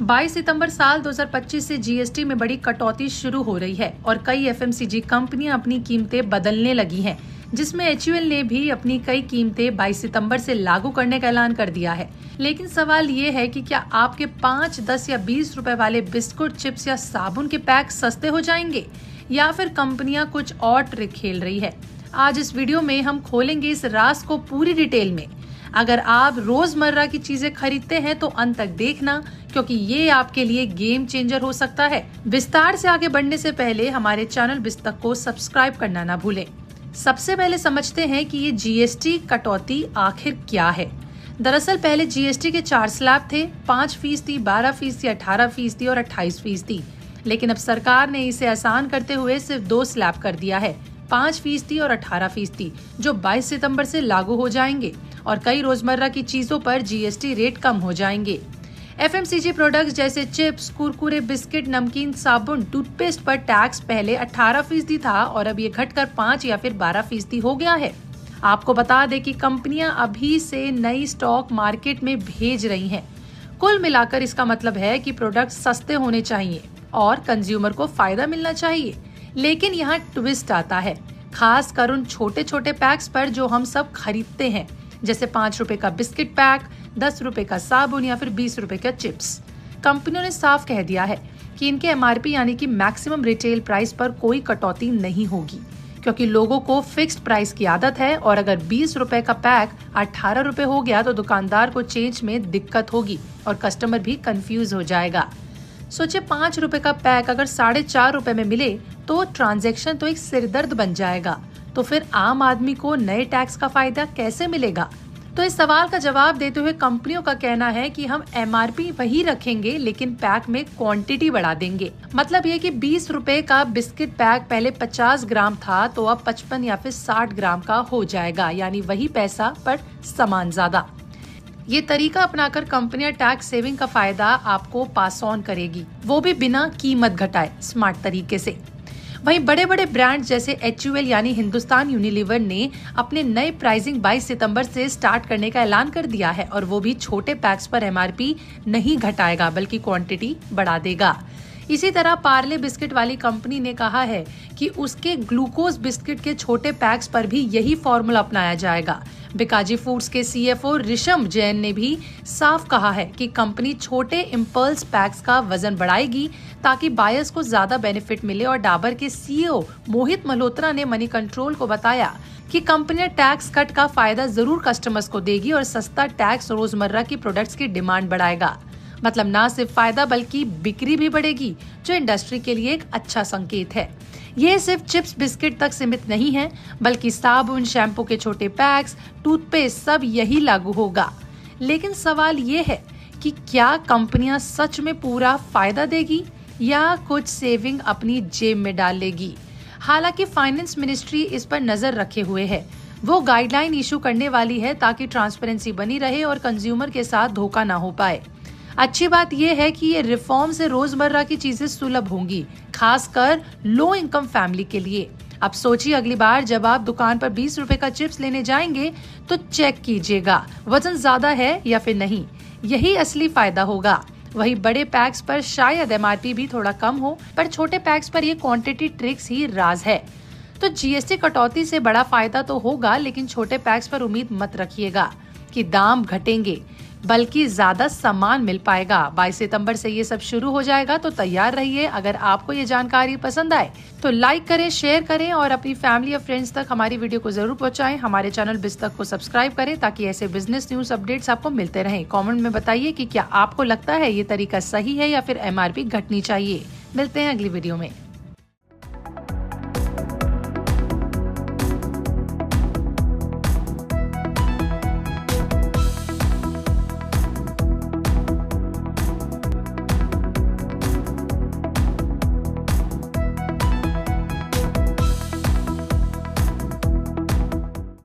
22 सितंबर साल 2025 से जीएसटी में बड़ी कटौती शुरू हो रही है और कई एफएमसीजी कंपनियां अपनी कीमतें बदलने लगी हैं, जिसमें एचयूएल ने भी अपनी कई कीमतें 22 सितंबर से लागू करने का ऐलान कर दिया है। लेकिन सवाल ये है कि क्या आपके 5, 10 या 20 रुपए वाले बिस्कुट, चिप्स या साबुन के पैक सस्ते हो जाएंगे या फिर कंपनियां कुछ और ट्रिक खेल रही है। आज इस वीडियो में हम खोलेंगे इस राज को पूरी डिटेल में। अगर आप रोजमर्रा की चीजें खरीदते हैं तो अंत तक देखना, क्योंकि ये आपके लिए गेम चेंजर हो सकता है। विस्तार से आगे बढ़ने से पहले हमारे चैनल बिस्तक को सब्सक्राइब करना ना भूलें। सबसे पहले समझते हैं कि ये जीएसटी कटौती आखिर क्या है। दरअसल पहले जीएसटी के 4 स्लैब थे, 5%, 12%, 18% और 28%। लेकिन अब सरकार ने इसे आसान करते हुए सिर्फ 2 स्लैब कर दिया है, 5% और 18%, जो 22 सितंबर से लागू हो जाएंगे और कई रोजमर्रा की चीजों पर जीएसटी रेट कम हो जाएंगे। एफएमसीजी प्रोडक्ट्स जैसे चिप्स, कुरकुरे, बिस्किट, नमकीन, साबुन, टूथपेस्ट पर टैक्स पहले 18% था और अब ये घटकर 5 या फिर 12% हो गया है। आपको बता दें कि कंपनियां अभी से नई स्टॉक मार्केट में भेज रही हैं। कुल मिलाकर इसका मतलब है कि प्रोडक्ट सस्ते होने चाहिए और कंज्यूमर को फायदा मिलना चाहिए। लेकिन यहाँ ट्विस्ट आता है, खास कर उन छोटे छोटे पैक्स पर जो हम सब खरीदते हैं, जैसे 5 रुपए का बिस्किट पैक, 10 रुपए का साबुन या फिर 20 रुपए का चिप्स। कंपनियों ने साफ कह दिया है कि इनके एमआरपी यानी कि मैक्सिमम रिटेल प्राइस पर कोई कटौती नहीं होगी, क्योंकि लोगों को फिक्स्ड प्राइस की आदत है और अगर 20 रुपए का पैक 18 रुपए हो गया तो दुकानदार को चेंज में दिक्कत होगी और कस्टमर भी कंफ्यूज हो जाएगा। सोचिए 5 रुपए का पैक अगर 4.5 रुपए में मिले तो ट्रांजैक्शन तो एक सिरदर्द बन जाएगा। तो फिर आम आदमी को नए टैक्स का फायदा कैसे मिलेगा? तो इस सवाल का जवाब देते हुए कंपनियों का कहना है कि हम एमआरपी वही रखेंगे लेकिन पैक में क्वांटिटी बढ़ा देंगे। मतलब ये कि 20 रुपए का बिस्किट पैक पहले 50 ग्राम था तो अब 55 या फिर 60 ग्राम का हो जाएगा, यानी वही पैसा पर सामान ज्यादा। ये तरीका अपनाकर कंपनियां टैक्स सेविंग का फायदा आपको पास ऑन करेगी, वो भी बिना कीमत घटाए, स्मार्ट तरीके से। वहीं बड़े बड़े ब्रांड जैसे एचयूएल यानी हिंदुस्तान यूनिलीवर ने अपने नए प्राइसिंग 22 सितंबर से स्टार्ट करने का ऐलान कर दिया है और वो भी छोटे पैक्स पर एमआरपी नहीं घटाएगा बल्कि क्वांटिटी बढ़ा देगा। इसी तरह पार्ले बिस्किट वाली कंपनी ने कहा है कि उसके ग्लूकोज बिस्किट के छोटे पैक्स पर भी यही फॉर्मूला अपनाया जाएगा। बिकाजी फूड्स के सीएफओ ऋषम जैन ने भी साफ कहा है कि कंपनी छोटे इम्पल्स पैक्स का वजन बढ़ाएगी ताकि बायर्स को ज्यादा बेनिफिट मिले। और डाबर के सीईओ मोहित मल्होत्रा ने मनी कंट्रोल को बताया कि कंपनियां टैक्स कट का फायदा जरूर कस्टमर्स को देगी और सस्ता टैक्स रोजमर्रा की प्रोडक्ट्स की डिमांड बढ़ाएगा। मतलब ना सिर्फ फायदा बल्कि बिक्री भी बढ़ेगी, जो इंडस्ट्री के लिए एक अच्छा संकेत है। ये सिर्फ चिप्स बिस्किट तक सीमित नहीं है, बल्कि साबुन, शैम्पू के छोटे पैक्स, टूथपेस्ट, सब यही लागू होगा। लेकिन सवाल ये है कि क्या कंपनियां सच में पूरा फायदा देगी या कुछ सेविंग अपनी जेब में डाल लेगी? हालांकि फाइनेंस मिनिस्ट्री इस पर नजर रखे हुए है। वो गाइडलाइन इशू करने वाली है ताकि ट्रांसपेरेंसी बनी रहे और कंज्यूमर के साथ धोखा ना हो पाए। अच्छी बात यह है कि ये रिफॉर्म से रोजमर्रा की चीजें सुलभ होंगी, खासकर लो इनकम फैमिली के लिए। अब सोचिए अगली बार जब आप दुकान पर 20 रुपए का चिप्स लेने जाएंगे तो चेक कीजिएगा वजन ज्यादा है या फिर नहीं। यही असली फायदा होगा। वही बड़े पैक्स पर शायद एमआरपी भी थोड़ा कम हो, पर छोटे पैक्स पर ये क्वांटिटी ट्रिक्स ही राज है। तो जीएसटी कटौती से बड़ा फायदा तो होगा, लेकिन छोटे पैक्स पर उम्मीद मत रखिएगा कि दाम घटेंगे, बल्कि ज्यादा सामान मिल पाएगा। 22 सितंबर से ये सब शुरू हो जाएगा, तो तैयार रहिए। अगर आपको ये जानकारी पसंद आए तो लाइक करें, शेयर करें और अपनी फैमिली और फ्रेंड्स तक हमारी वीडियो को जरूर पहुंचाएं। हमारे चैनल बिस्तक को सब्सक्राइब करें ताकि ऐसे बिजनेस न्यूज अपडेट्स आपको मिलते रहें। कमेंट में बताइए कि क्या आपको लगता है ये तरीका सही है या फिर एमआरपी घटनी चाहिए। मिलते हैं अगली वीडियो में।